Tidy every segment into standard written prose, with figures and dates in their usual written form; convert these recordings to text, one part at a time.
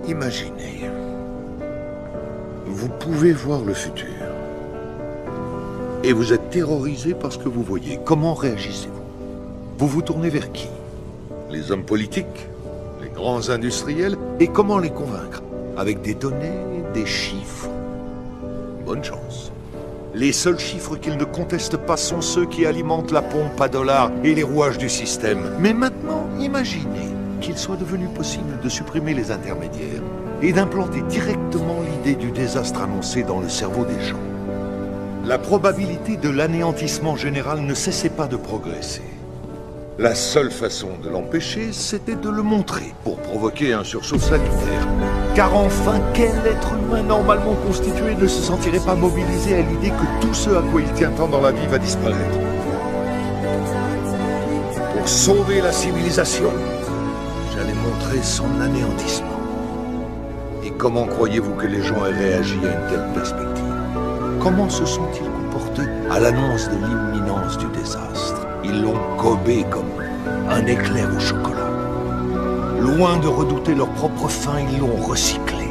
Imaginez, vous pouvez voir le futur. Et vous êtes terrorisé par ce que vous voyez. Comment réagissez-vous? Vous vous tournez vers qui? Les hommes politiques? Les grands industriels? Et comment les convaincre? Avec des données, des chiffres? Bonne chance. Les seuls chiffres qu'ils ne contestent pas sont ceux qui alimentent la pompe à dollars et les rouages du système. Mais maintenant, imaginez qu'il soit devenu possible de supprimer les intermédiaires et d'implanter directement l'idée du désastre annoncé dans le cerveau des gens. La probabilité de l'anéantissement général ne cessait pas de progresser. La seule façon de l'empêcher, c'était de le montrer pour provoquer un sursaut salutaire. Car enfin, quel être humain normalement constitué ne se sentirait pas mobilisé à l'idée que tout ce à quoi il tient tant dans la vie va disparaître? Pour sauver la civilisation, j'allais montrer son anéantissement. Et comment croyez-vous que les gens aient réagi à une telle perspective? Comment se sont-ils comportés à l'annonce de l'imminence du désastre? Ils l'ont gobé comme un éclair au chocolat. Loin de redouter leur propre faim, ils l'ont recyclé.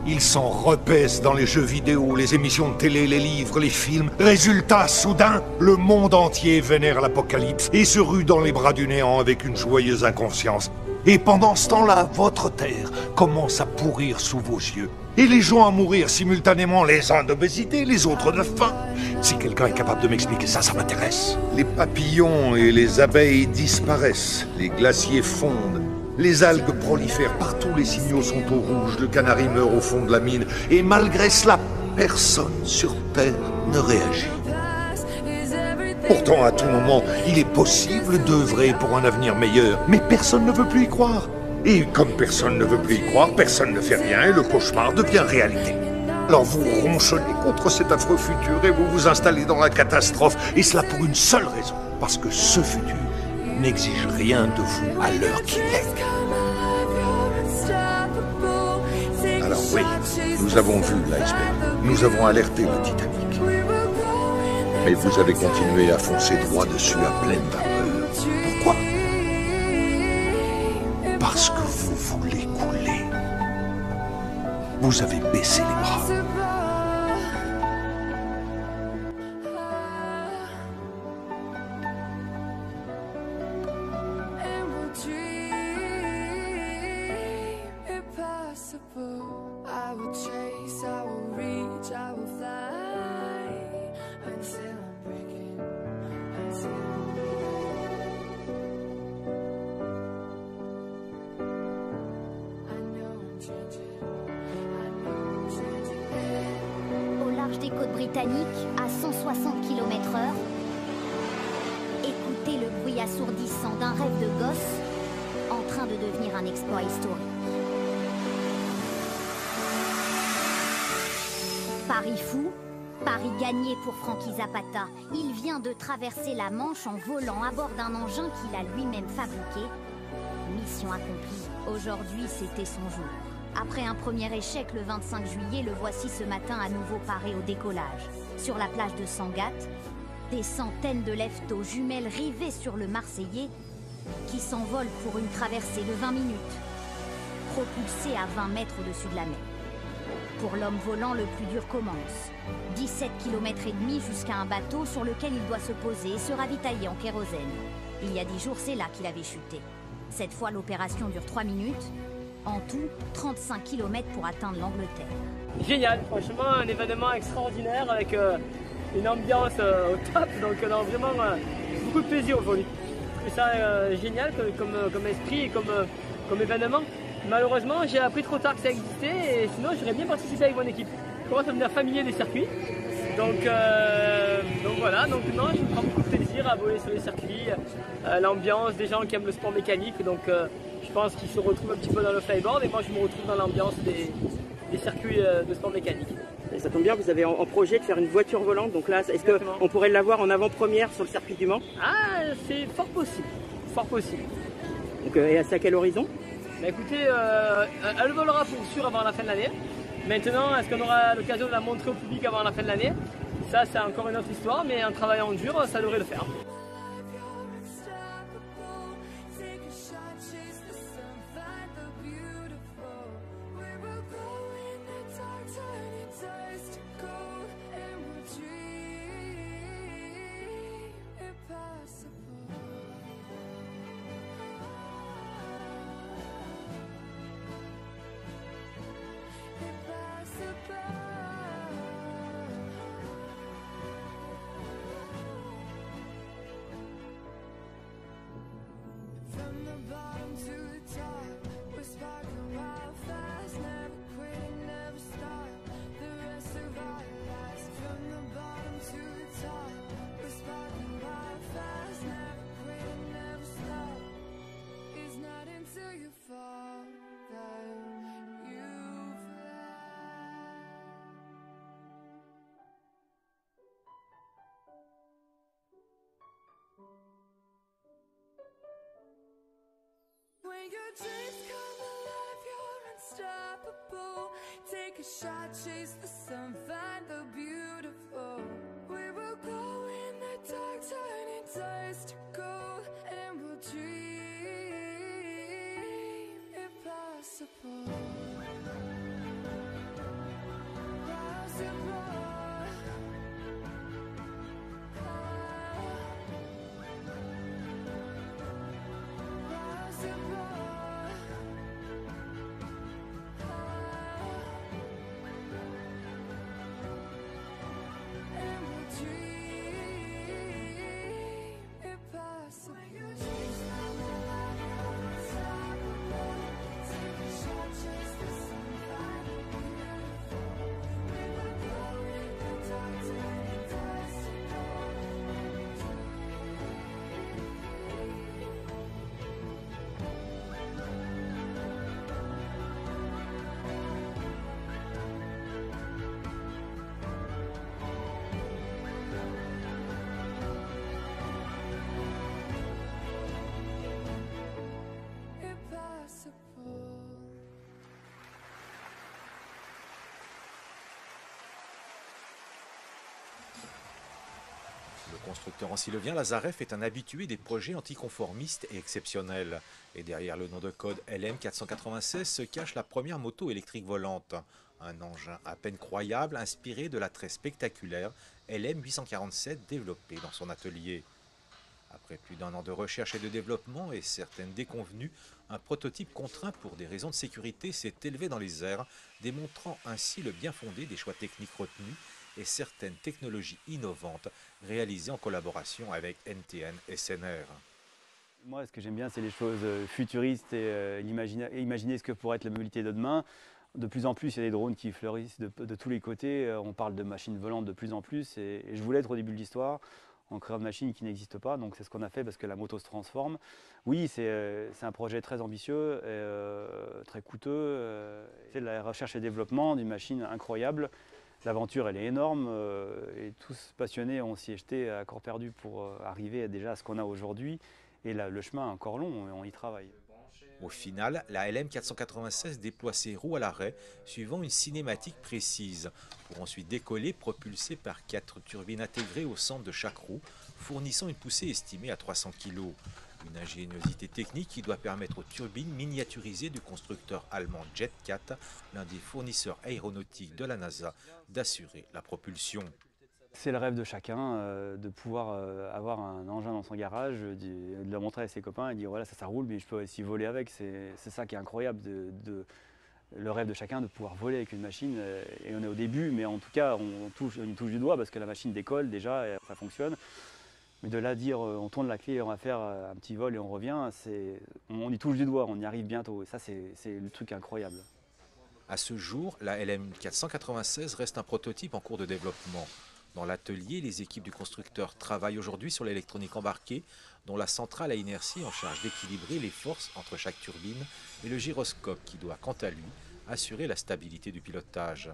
Ils s'en repaissent dans les jeux vidéo, les émissions de télé, les livres, les films. Résultat, soudain, le monde entier vénère l'apocalypse et se rue dans les bras du néant avec une joyeuse inconscience. Et pendant ce temps-là, votre terre commence à pourrir sous vos yeux. Et les gens à mourir simultanément, les uns d'obésité, les autres de faim. Si quelqu'un est capable de m'expliquer ça, ça m'intéresse. Les papillons et les abeilles disparaissent, les glaciers fondent, les algues prolifèrent, partout les signaux sont au rouge, le canari meurt au fond de la mine, et malgré cela, personne sur Terre ne réagit. Pourtant, à tout moment, il est possible d'œuvrer pour un avenir meilleur, mais personne ne veut plus y croire. Et comme personne ne veut plus y croire, personne ne fait rien et le cauchemar devient réalité. Alors vous ronchonnez contre cet affreux futur et vous vous installez dans la catastrophe. Et cela pour une seule raison. Parce que ce futur n'exige rien de vous à l'heure qu'il est. Alors oui, nous avons vu l'iceberg. Nous avons alerté le Titanic. Mais vous avez continué à foncer droit dessus à pleine vapeur. Pourquoi? Parce que vous voulez couler. Vous avez baissé les bras. Des côtes britanniques à 160 km/h. Écoutez le bruit assourdissant d'un rêve de gosse en train de devenir un exploit historique. Paris fou, Paris gagné pour Frankie Zapata. Il vient de traverser la Manche en volant à bord d'un engin qu'il a lui-même fabriqué. Mission accomplie. Aujourd'hui, c'était son jour. Après un premier échec le 25 juillet, le voici ce matin à nouveau paré au décollage. Sur la plage de Sangatte, des centaines de lève-tôt jumelles rivées sur le Marseillais qui s'envolent pour une traversée de 20 minutes, propulsés à 20 mètres au-dessus de la mer. Pour l'homme volant, le plus dur commence. 17 km et demi jusqu'à un bateau sur lequel il doit se poser et se ravitailler en kérosène. Il y a 10 jours, c'est là qu'il avait chuté. Cette fois, l'opération dure 3 minutes. En tout, 35 km pour atteindre l'Angleterre. Génial, franchement un événement extraordinaire avec une ambiance au top, donc on a vraiment beaucoup de plaisir aujourd'hui. Je trouve ça génial comme esprit et comme événement. Malheureusement j'ai appris trop tard que ça existait et sinon j'aurais bien participé avec mon équipe. Je commence à devenir familier des circuits, donc voilà, donc non, je prends beaucoup de plaisir à voler sur les circuits, l'ambiance des gens qui aiment le sport mécanique, donc je pense qu'ils se retrouvent un petit peu dans le flyboard et moi je me retrouve dans l'ambiance des circuits de sport mécanique. Et ça tombe bien, vous avez en projet de faire une voiture volante, donc là est-ce qu'on pourrait l'avoir en avant-première sur le circuit du Mans? Ah, c'est fort possible, fort possible. Donc, et c'est à quel horizon? Bah écoutez, elle volera pour sûr avant la fin de l'année. Maintenant, est-ce qu'on aura l'occasion de la montrer au public avant la fin de l'année? Ça c'est encore une autre histoire, mais en travaillant dur, ça devrait le faire. When your dreams come alive, you're unstoppable. Take a shot, chase the sun, find the beautiful. We will go in the dark, turning dust to gold, and we'll dream impossible. Le constructeur ancillovien Lazarev est un habitué des projets anticonformistes et exceptionnels. Et derrière le nom de code LM496 se cache la première moto électrique volante. Un engin à peine croyable inspiré de la très spectaculaire LM847 développée dans son atelier. Après plus d'1 an de recherche et de développement et certaines déconvenues, un prototype contraint pour des raisons de sécurité s'est élevé dans les airs, démontrant ainsi le bien fondé des choix techniques retenus et certaines technologies innovantes réalisées en collaboration avec NTN et SNR. Moi, ce que j'aime bien, c'est les choses futuristes et imaginer ce que pourrait être la mobilité de demain. De plus en plus, il y a des drones qui fleurissent de tous les côtés. On parle de machines volantes de plus en plus. Et je voulais être au début de l'histoire en créant une machine qui n'existe pas. Donc c'est ce qu'on a fait parce que la moto se transforme. Oui, c'est un projet très ambitieux, et, très coûteux. C'est de la recherche et développement d'une machine incroyable. L'aventure, elle est énorme et tous passionnés ont s'y jeté à corps perdu pour arriver déjà à ce qu'on a aujourd'hui. Et là, le chemin est encore long et on y travaille. Au final, la LM496 déploie ses roues à l'arrêt suivant une cinématique précise pour ensuite décoller propulsée par 4 turbines intégrées au centre de chaque roue, fournissant une poussée estimée à 300 kg. Une ingéniosité technique qui doit permettre aux turbines miniaturisées du constructeur allemand JetCat, l'un des fournisseurs aéronautiques de la NASA, d'assurer la propulsion. C'est le rêve de chacun de pouvoir avoir un engin dans son garage, de le montrer à ses copains et dire voilà ça roule mais je peux aussi voler avec. C'est ça qui est incroyable, le rêve de chacun de pouvoir voler avec une machine. Et on est au début mais en tout cas on touche du doigt parce que la machine décolle déjà et ça fonctionne. Mais de là dire on tourne la clé et on va faire un petit vol et on revient, on y touche du doigt, on y arrive bientôt et ça c'est le truc incroyable. À ce jour, la LM496 reste un prototype en cours de développement. Dans l'atelier, les équipes du constructeur travaillent aujourd'hui sur l'électronique embarquée, dont la centrale à inertie en charge d'équilibrer les forces entre chaque turbine et le gyroscope qui doit, quant à lui, assurer la stabilité du pilotage.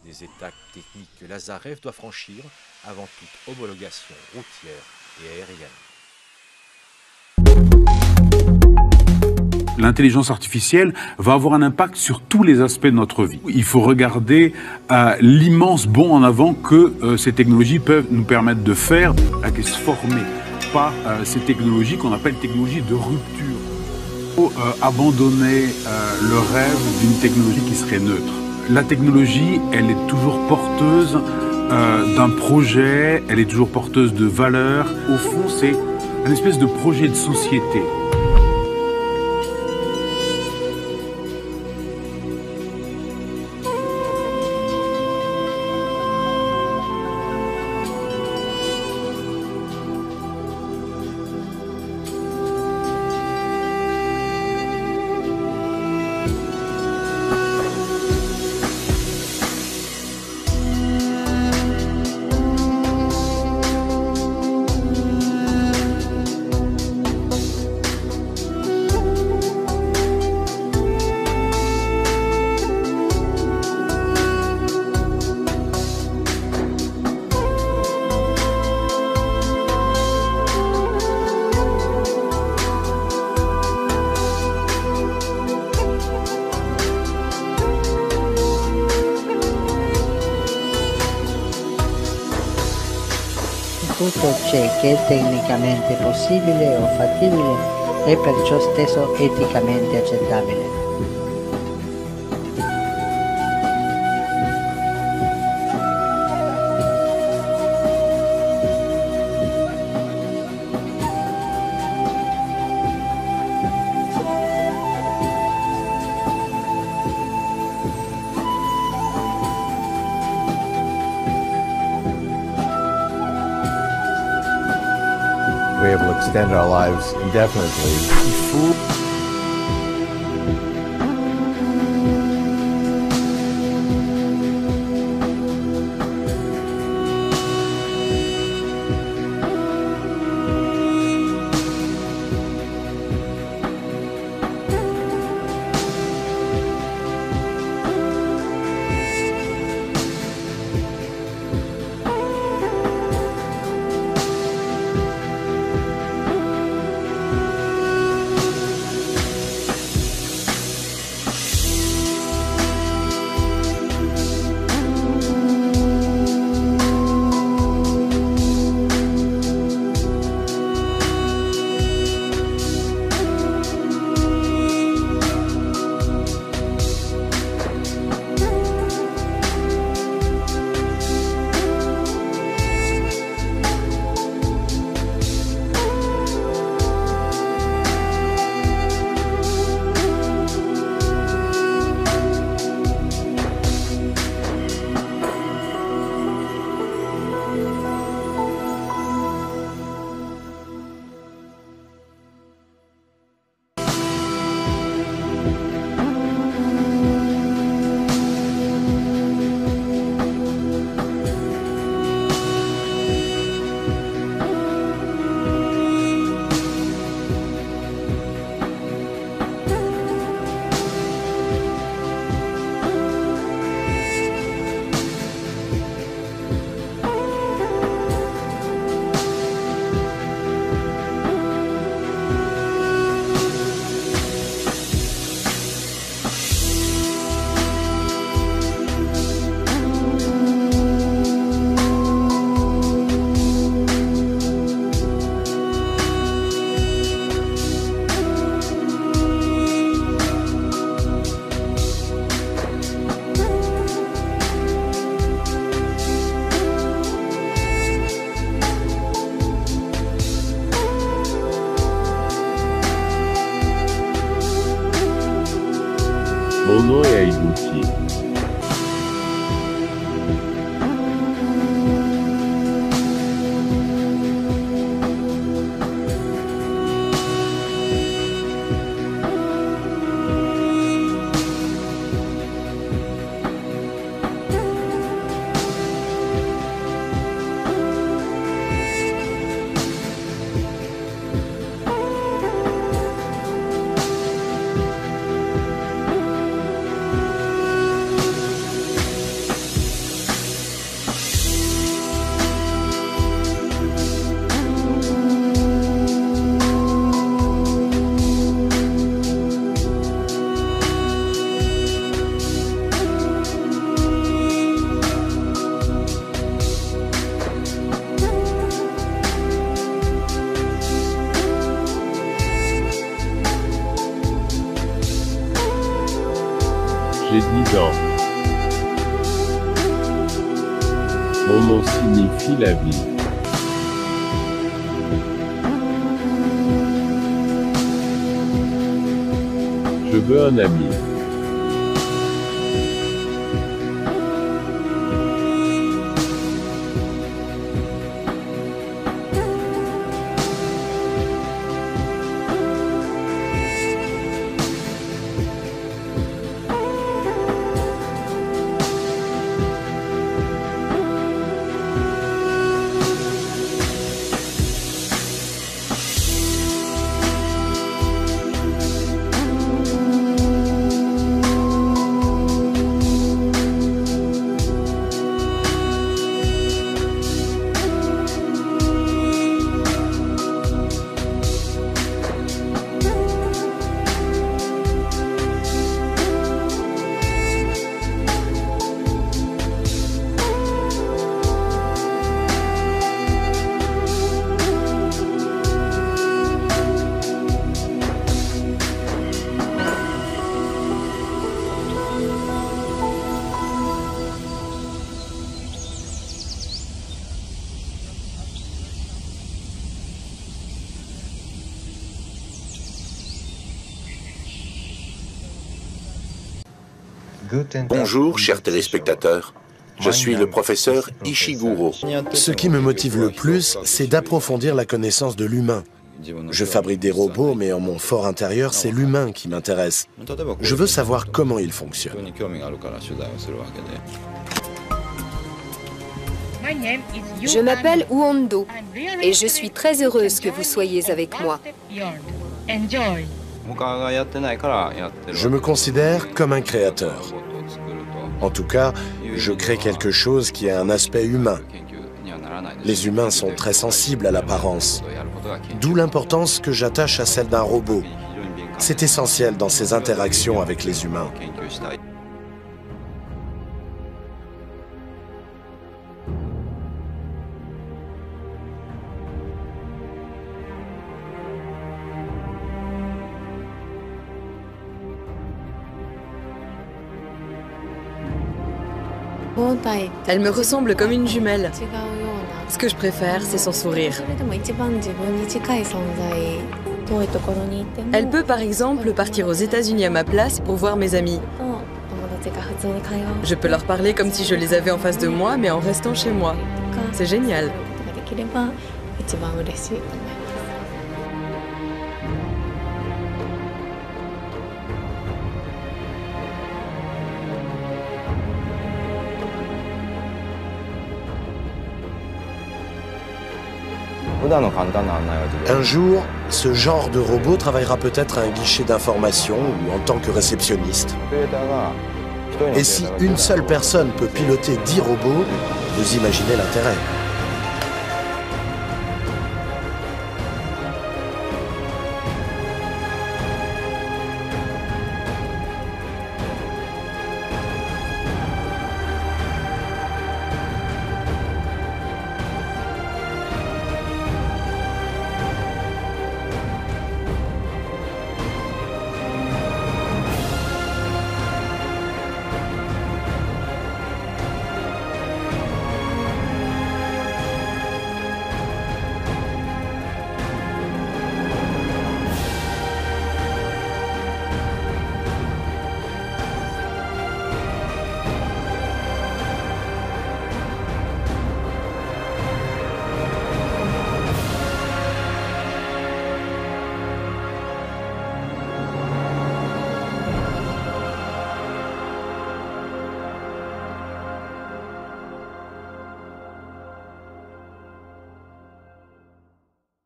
Des étapes techniques que Lazarev doit franchir avant toute homologation routière et aérienne. L'intelligence artificielle va avoir un impact sur tous les aspects de notre vie. Il faut regarder l'immense bond en avant que ces technologies peuvent nous permettre de faire, et se former par ces technologies qu'on appelle technologies de rupture. Il faut abandonner le rêve d'une technologie qui serait neutre. La technologie, elle est toujours porteuse d'un projet, elle est toujours porteuse de valeurs. Au fond, c'est une espèce de projet de société. tutto ciò che è tecnicamente possibile o fattibile e perciò stesso eticamente accettabile. We're able to extend our lives indefinitely. Mono e aiuti. J'ai 10 ans. Mon nom signifie la vie. Je veux un ami. Bonjour, chers téléspectateurs. Je suis le professeur Ishiguro. Ce qui me motive le plus, c'est d'approfondir la connaissance de l'humain. Je fabrique des robots, mais en mon fort intérieur, c'est l'humain qui m'intéresse. Je veux savoir comment il fonctionne. Je m'appelle Uondo et je suis très heureuse que vous soyez avec moi. Je me considère comme un créateur. En tout cas, je crée quelque chose qui a un aspect humain. Les humains sont très sensibles à l'apparence, d'où l'importance que j'attache à celle d'un robot. C'est essentiel dans ses interactions avec les humains. Elle me ressemble comme une jumelle. Ce que je préfère, c'est son sourire. Elle peut par exemple partir aux États-Unis à ma place pour voir mes amis. Je peux leur parler comme si je les avais en face de moi, mais en restant chez moi. C'est génial. Un jour, ce genre de robot travaillera peut-être à un guichet d'information ou en tant que réceptionniste. Et si une seule personne peut piloter 10 robots, vous imaginez l'intérêt.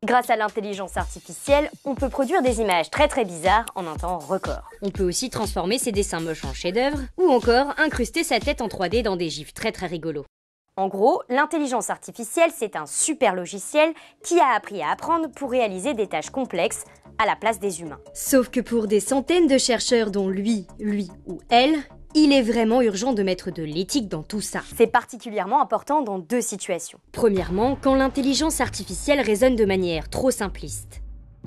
Grâce à l'intelligence artificielle, on peut produire des images très bizarres en un temps record. On peut aussi transformer ses dessins moches en chefs-d'œuvre, ou encore incruster sa tête en 3D dans des gifs très rigolos. En gros, l'intelligence artificielle, c'est un super logiciel qui a appris à apprendre pour réaliser des tâches complexes à la place des humains. Sauf que pour des centaines de chercheurs dont lui ou elle, il est vraiment urgent de mettre de l'éthique dans tout ça. C'est particulièrement important dans deux situations. Premièrement, quand l'intelligence artificielle raisonne de manière trop simpliste.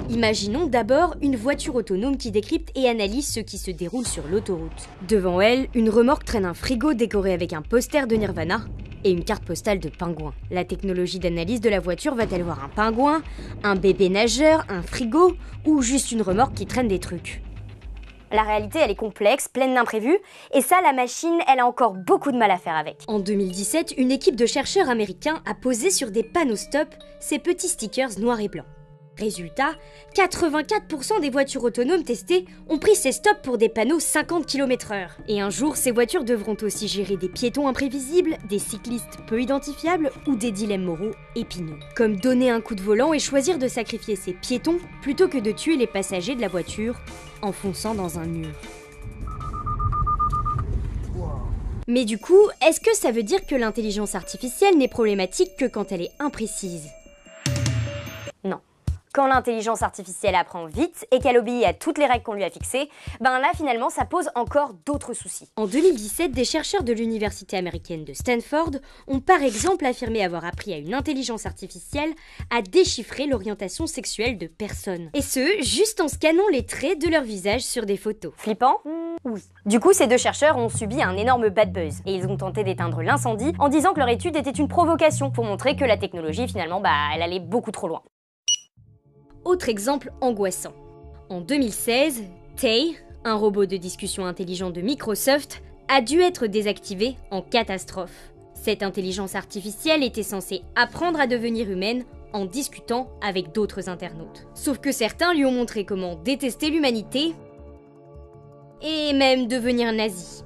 Imaginons d'abord une voiture autonome qui décrypte et analyse ce qui se déroule sur l'autoroute. Devant elle, une remorque traîne un frigo décoré avec un poster de Nirvana et une carte postale de pingouin. La technologie d'analyse de la voiture va-t-elle voir un pingouin, un bébé nageur, un frigo ou juste une remorque qui traîne des trucs ? La réalité, elle est complexe, pleine d'imprévus, et ça, la machine, elle a encore beaucoup de mal à faire avec. En 2017, une équipe de chercheurs américains a posé sur des panneaux stop ces petits stickers noirs et blancs. Résultat, 84% des voitures autonomes testées ont pris ces stops pour des panneaux 50 km/h. Et un jour, ces voitures devront aussi gérer des piétons imprévisibles, des cyclistes peu identifiables ou des dilemmes moraux épineux. Comme donner un coup de volant et choisir de sacrifier ces piétons plutôt que de tuer les passagers de la voiture en fonçant dans un mur. Mais du coup, est-ce que ça veut dire que l'intelligence artificielle n'est problématique que quand elle est imprécise ? Non. Quand l'intelligence artificielle apprend vite et qu'elle obéit à toutes les règles qu'on lui a fixées, ben là finalement ça pose encore d'autres soucis. En 2017, des chercheurs de l'université américaine de Stanford ont par exemple affirmé avoir appris à une intelligence artificielle à déchiffrer l'orientation sexuelle de personnes. Et ce, juste en scannant les traits de leur visage sur des photos. Flippant ? Oui. Du coup, ces deux chercheurs ont subi un énorme bad buzz et ils ont tenté d'éteindre l'incendie en disant que leur étude était une provocation pour montrer que la technologie finalement, elle allait beaucoup trop loin. Autre exemple angoissant. En 2016, Tay, un robot de discussion intelligent de Microsoft, a dû être désactivé en catastrophe. Cette intelligence artificielle était censée apprendre à devenir humaine en discutant avec d'autres internautes. Sauf que certains lui ont montré comment détester l'humanité et même devenir nazi.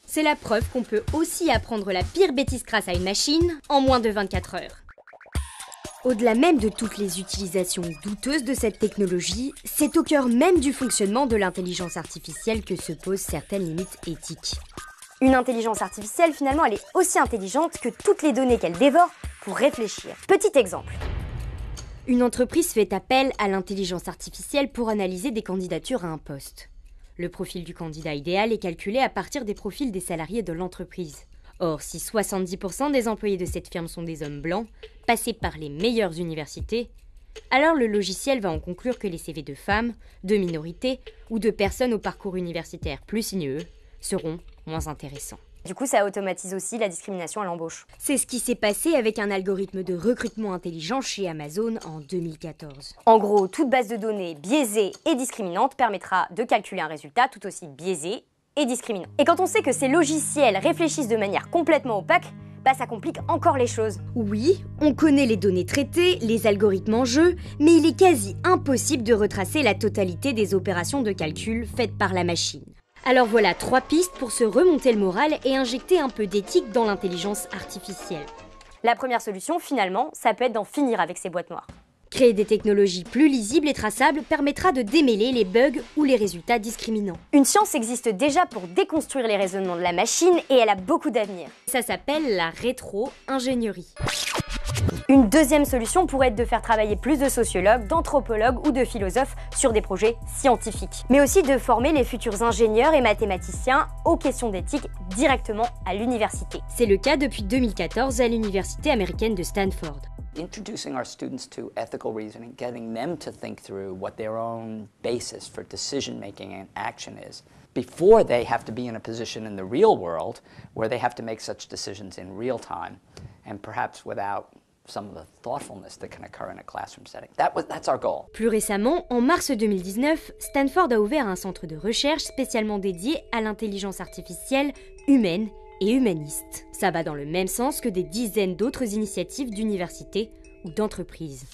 C'est la preuve qu'on peut aussi apprendre la pire bêtise grâce à une machine en moins de 24 heures. Au-delà même de toutes les utilisations douteuses de cette technologie, c'est au cœur même du fonctionnement de l'intelligence artificielle que se posent certaines limites éthiques. Une intelligence artificielle, finalement, elle est aussi intelligente que toutes les données qu'elle dévore pour réfléchir. Petit exemple. Une entreprise fait appel à l'intelligence artificielle pour analyser des candidatures à un poste. Le profil du candidat idéal est calculé à partir des profils des salariés de l'entreprise. Or, si 70% des employés de cette firme sont des hommes blancs, passés par les meilleures universités, alors le logiciel va en conclure que les CV de femmes, de minorités ou de personnes au parcours universitaire plus sinueux seront moins intéressants. Du coup, ça automatise aussi la discrimination à l'embauche. C'est ce qui s'est passé avec un algorithme de recrutement intelligent chez Amazon en 2014. En gros, toute base de données biaisée et discriminante permettra de calculer un résultat tout aussi biaisé et discriminant. Et quand on sait que ces logiciels réfléchissent de manière complètement opaque, ça complique encore les choses. Oui, on connaît les données traitées, les algorithmes en jeu, mais il est quasi impossible de retracer la totalité des opérations de calcul faites par la machine. Alors voilà 3 pistes pour se remonter le moral et injecter un peu d'éthique dans l'intelligence artificielle. La première solution, finalement, ça peut être d'en finir avec ces boîtes noires. Créer des technologies plus lisibles et traçables permettra de démêler les bugs ou les résultats discriminants. Une science existe déjà pour déconstruire les raisonnements de la machine et elle a beaucoup d'avenir. Ça s'appelle la rétro-ingénierie. Une deuxième solution pourrait être de faire travailler plus de sociologues, d'anthropologues ou de philosophes sur des projets scientifiques. Mais aussi de former les futurs ingénieurs et mathématiciens aux questions d'éthique directement à l'université. C'est le cas depuis 2014 à l'université américaine de Stanford. Introducing our students to ethical reasoning, getting them to think through what their own basis for decision making and action is, before they have to be in a position in the real world where they have to make such decisions in real time, and perhaps without some of the thoughtfulness that can occur in a classroom setting. That's our goal. Plus récemment, en mars 2019, Stanford a ouvert un centre de recherche spécialement dédié à l'intelligence artificielle humaine et humaniste. Ça va dans le même sens que des dizaines d'autres initiatives d'universités ou d'entreprises.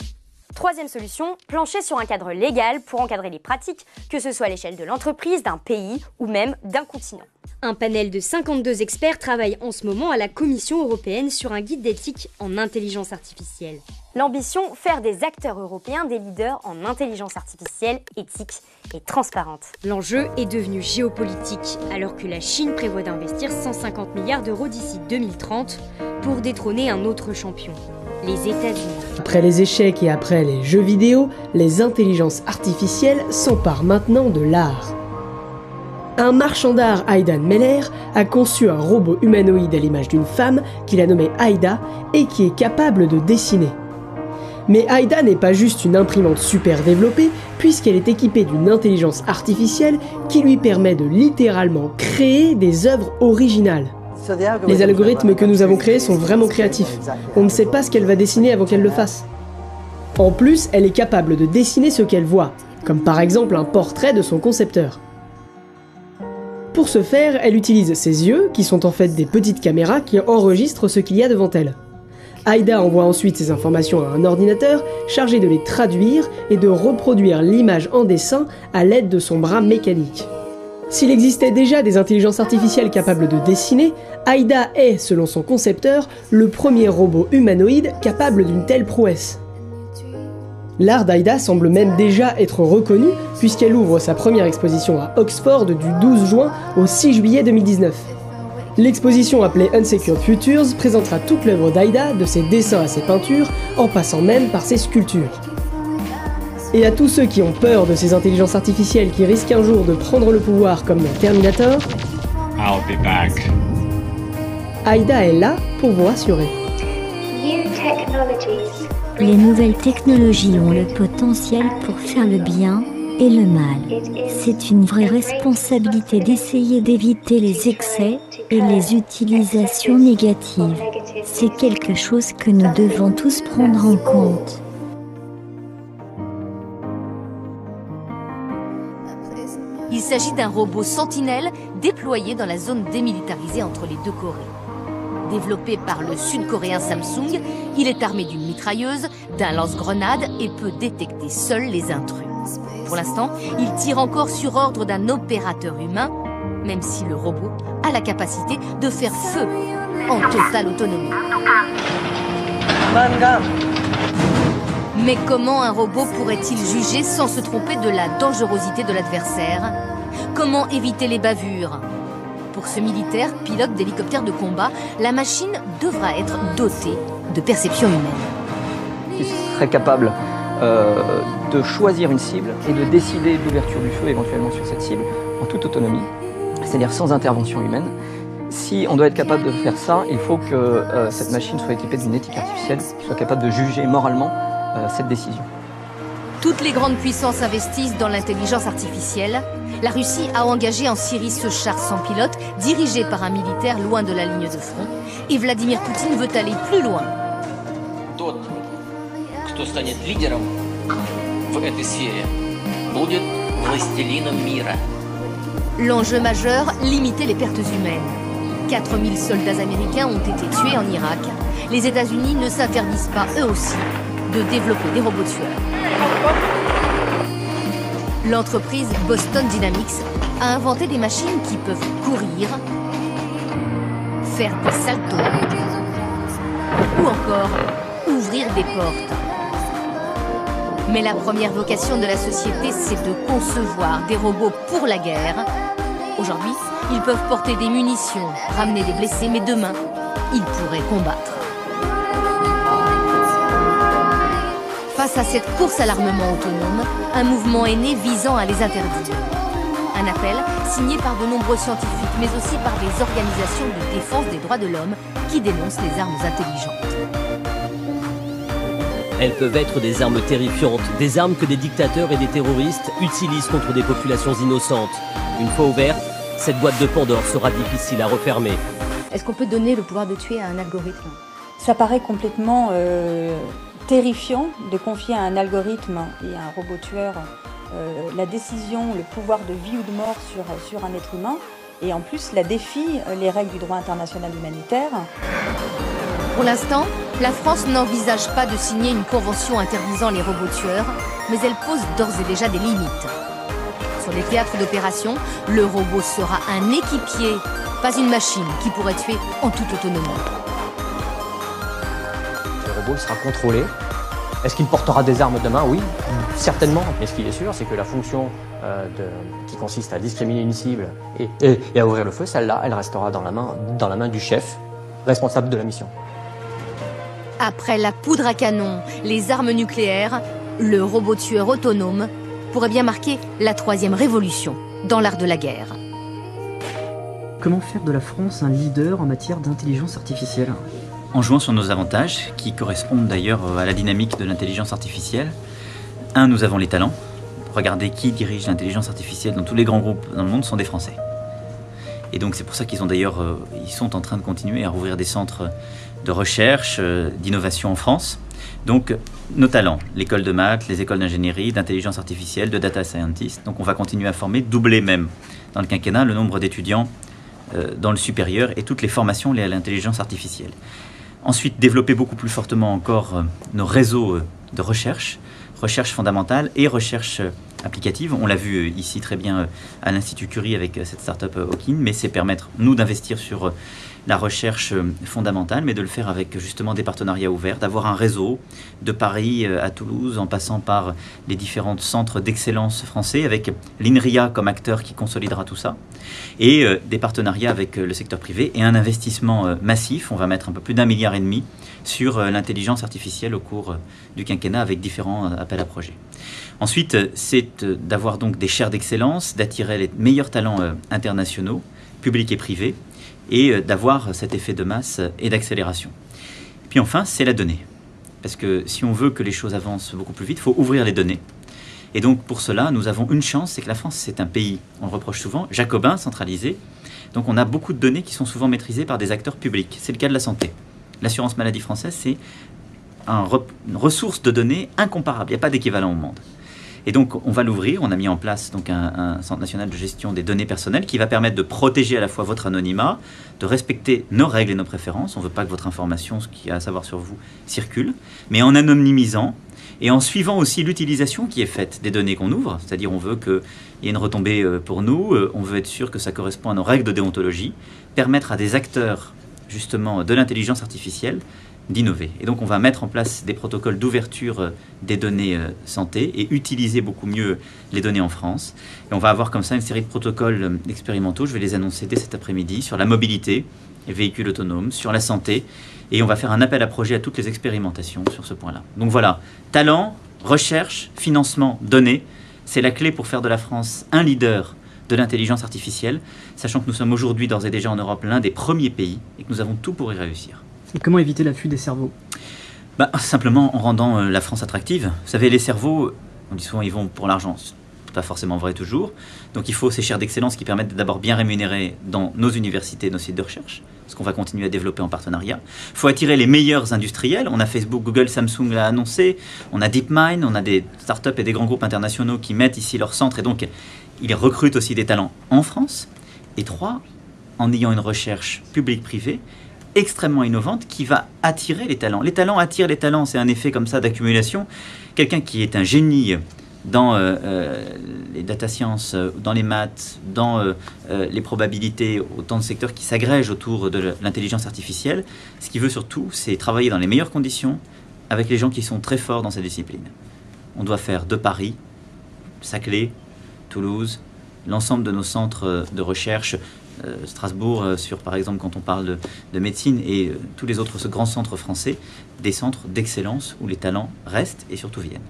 Troisième solution, plancher sur un cadre légal pour encadrer les pratiques, que ce soit à l'échelle de l'entreprise, d'un pays ou même d'un continent. Un panel de 52 experts travaille en ce moment à la Commission européenne sur un guide d'éthique en intelligence artificielle. L'ambition, faire des acteurs européens des leaders en intelligence artificielle, éthique et transparente. L'enjeu est devenu géopolitique, alors que la Chine prévoit d'investir 150 milliards d'euros d'ici 2030 pour détrôner un autre champion, les États-Unis. Après les échecs et après les jeux vidéo, les intelligences artificielles s'emparent maintenant de l'art. Un marchand d'art, Aidan Meller, a conçu un robot humanoïde à l'image d'une femme qu'il a nommé Aida et qui est capable de dessiner. Mais Aida n'est pas juste une imprimante super développée, puisqu'elle est équipée d'une intelligence artificielle qui lui permet de littéralement créer des œuvres originales. Les algorithmes que nous avons créés sont vraiment créatifs. On ne sait pas ce qu'elle va dessiner avant qu'elle le fasse. En plus, elle est capable de dessiner ce qu'elle voit, comme par exemple un portrait de son concepteur. Pour ce faire, elle utilise ses yeux, qui sont en fait des petites caméras qui enregistrent ce qu'il y a devant elle. Aida envoie ensuite ces informations à un ordinateur chargé de les traduire et de reproduire l'image en dessin à l'aide de son bras mécanique. S'il existait déjà des intelligences artificielles capables de dessiner, Aida est, selon son concepteur, le premier robot humanoïde capable d'une telle prouesse. L'art d'Aida semble même déjà être reconnu puisqu'elle ouvre sa première exposition à Oxford du 12 juin au 6 juillet 2019. L'exposition appelée Unsecured Futures présentera toute l'œuvre d'Aida, de ses dessins à ses peintures, en passant même par ses sculptures. Et à tous ceux qui ont peur de ces intelligences artificielles qui risquent un jour de prendre le pouvoir comme dans Terminator, I'll be back. Aida est là pour vous rassurer. Les nouvelles technologies ont le potentiel pour faire le bien et le mal. C'est une vraie responsabilité d'essayer d'éviter les excès et les utilisations négatives. C'est quelque chose que nous devons tous prendre en compte. Il s'agit d'un robot sentinelle déployé dans la zone démilitarisée entre les deux Corées. Développé par le sud-coréen Samsung, il est armé d'une mitrailleuse, d'un lance-grenade et peut détecter seul les intrus. Pour l'instant, il tire encore sur ordre d'un opérateur humain, même si le robot a la capacité de faire feu en totale autonomie. Mais comment un robot pourrait-il juger sans se tromper de la dangerosité de l'adversaire? Comment éviter les bavures? Pour ce militaire, pilote d'hélicoptère de combat, la machine devra être dotée de perception humaine. Il serait capable de choisir une cible et de décider de l'ouverture du feu éventuellement sur cette cible en toute autonomie, c'est-à-dire sans intervention humaine. Si on doit être capable de faire ça, il faut que cette machine soit équipée d'une éthique artificielle, qui soit capable de juger moralement cette décision. Toutes les grandes puissances investissent dans l'intelligence artificielle. La Russie a engagé en Syrie ce char sans pilote, dirigé par un militaire loin de la ligne de front. Et Vladimir Poutine veut aller plus loin. Кто станет лидером в этой сфере, будет властелином мира. L'enjeu majeur, limiter les pertes humaines. 4000 soldats américains ont été tués en Irak. Les États-Unis ne s'interdisent pas, eux aussi, de développer des robots tueurs. L'entreprise Boston Dynamics a inventé des machines qui peuvent courir, faire des saltos ou encore ouvrir des portes. Mais la première vocation de la société, c'est de concevoir des robots pour la guerre. Aujourd'hui, ils peuvent porter des munitions, ramener des blessés, mais demain, ils pourraient combattre. Face à cette course à l'armement autonome, un mouvement est né visant à les interdire. Un appel signé par de nombreux scientifiques, mais aussi par des organisations de défense des droits de l'homme qui dénoncent les armes intelligentes. Elles peuvent être des armes terrifiantes, des armes que des dictateurs et des terroristes utilisent contre des populations innocentes. Une fois ouverte, cette boîte de Pandore sera difficile à refermer. Est-ce qu'on peut donner le pouvoir de tuer à un algorithme? Ça paraît complètement terrifiant de confier à un algorithme et à un robot tueur la décision, le pouvoir de vie ou de mort sur un être humain, et en plus la défie les règles du droit international humanitaire. Pour l'instant, la France n'envisage pas de signer une convention interdisant les robots tueurs, mais elle pose d'ores et déjà des limites. Sur les théâtres d'opération, le robot sera un équipier, pas une machine qui pourrait tuer en toute autonomie. Le robot sera contrôlé. Est-ce qu'il portera des armes demain? Oui, certainement. Mais ce qui est sûr, c'est que la fonction qui consiste à discriminer une cible et à ouvrir le feu, celle-là, elle restera dans la main du chef, responsable de la mission. Après la poudre à canon, les armes nucléaires, le robot tueur autonome pourrait bien marquer la troisième révolution dans l'art de la guerre. Comment faire de la France un leader en matière d'intelligence artificielle? En jouant sur nos avantages, qui correspondent d'ailleurs à la dynamique de l'intelligence artificielle. Un, nous avons les talents. Regardez qui dirige l'intelligence artificielle dans tous les grands groupes dans le monde sont des Français. Et donc c'est pour ça qu'ils sont en train de continuer à rouvrir des centres de recherche, d'innovation en France. Donc nos talents, l'école de maths, les écoles d'ingénierie, d'intelligence artificielle, de data scientist. Donc on va continuer à former, doubler même dans le quinquennat le nombre d'étudiants dans le supérieur et toutes les formations liées à l'intelligence artificielle. Ensuite, développer beaucoup plus fortement encore nos réseaux de recherche fondamentale et recherche applicative. On l'a vu ici très bien à l'Institut Curie avec cette start-up Hawking, mais c'est permettre, nous, d'investir sur la recherche fondamentale, mais de le faire avec justement des partenariats ouverts, d'avoir un réseau de Paris à Toulouse, en passant par les différents centres d'excellence français, avec l'INRIA comme acteur qui consolidera tout ça, et des partenariats avec le secteur privé, et un investissement massif, on va mettre un peu plus d'1,5 milliard sur l'intelligence artificielle au cours du quinquennat avec différents appels à projets. Ensuite, c'est d'avoir donc des chaires d'excellence, d'attirer les meilleurs talents internationaux, publics et privés, et d'avoir cet effet de masse et d'accélération. Puis enfin, c'est la donnée. Parce que si on veut que les choses avancent beaucoup plus vite, il faut ouvrir les données. Et donc pour cela, nous avons une chance, c'est que la France, c'est un pays, on le reproche souvent, jacobin, centralisé. Donc on a beaucoup de données qui sont souvent maîtrisées par des acteurs publics. C'est le cas de la santé. L'assurance maladie française, c'est une ressource de données incomparable. Il n'y a pas d'équivalent au monde. Et donc, on va l'ouvrir. On a mis en place donc un centre national de gestion des données personnelles qui va permettre de protéger à la fois votre anonymat, de respecter nos règles et nos préférences. On ne veut pas que votre information, ce qu'il y a à savoir sur vous, circule, mais en anonymisant et en suivant aussi l'utilisation qui est faite des données qu'on ouvre. C'est-à-dire, on veut qu'il y ait une retombée pour nous, on veut être sûr que ça correspond à nos règles de déontologie, permettre à des acteurs, justement, de l'intelligence artificielle d'innover. Et donc on va mettre en place des protocoles d'ouverture des données santé et utiliser beaucoup mieux les données en France. Et on va avoir comme ça une série de protocoles expérimentaux, je vais les annoncer dès cet après-midi, sur la mobilité, les véhicules autonomes, sur la santé, et on va faire un appel à projet à toutes les expérimentations sur ce point-là. Donc voilà, talent, recherche, financement, données, c'est la clé pour faire de la France un leader de l'intelligence artificielle, sachant que nous sommes aujourd'hui d'ores et déjà en Europe l'un des premiers pays et que nous avons tout pour y réussir. Et comment éviter l'afflux des cerveaux? Simplement en rendant la France attractive. Vous savez, les cerveaux, on dit souvent ils vont pour l'argent. C'est pas forcément vrai toujours. Donc il faut ces chaires d'excellence qui permettent d'abord bien rémunérer dans nos universités, nos sites de recherche, ce qu'on va continuer à développer en partenariat. Il faut attirer les meilleurs industriels. On a Facebook, Google, Samsung l'a annoncé. On a DeepMind, on a des startups et des grands groupes internationaux qui mettent ici leur centre et donc ils recrutent aussi des talents en France. Et 3, en ayant une recherche publique-privée extrêmement innovante qui va attirer les talents. Les talents attirent les talents, c'est un effet comme ça d'accumulation. Quelqu'un qui est un génie dans les data science, dans les maths, dans les probabilités, autant de secteurs qui s'agrègent autour de l'intelligence artificielle, ce qu'il veut surtout, c'est travailler dans les meilleures conditions avec les gens qui sont très forts dans ces disciplines. On doit faire de Paris, Saclay, Toulouse, l'ensemble de nos centres de recherche, Strasbourg, par exemple, quand on parle de médecine, et tous les autres grands centres français, des centres d'excellence où les talents restent et surtout viennent.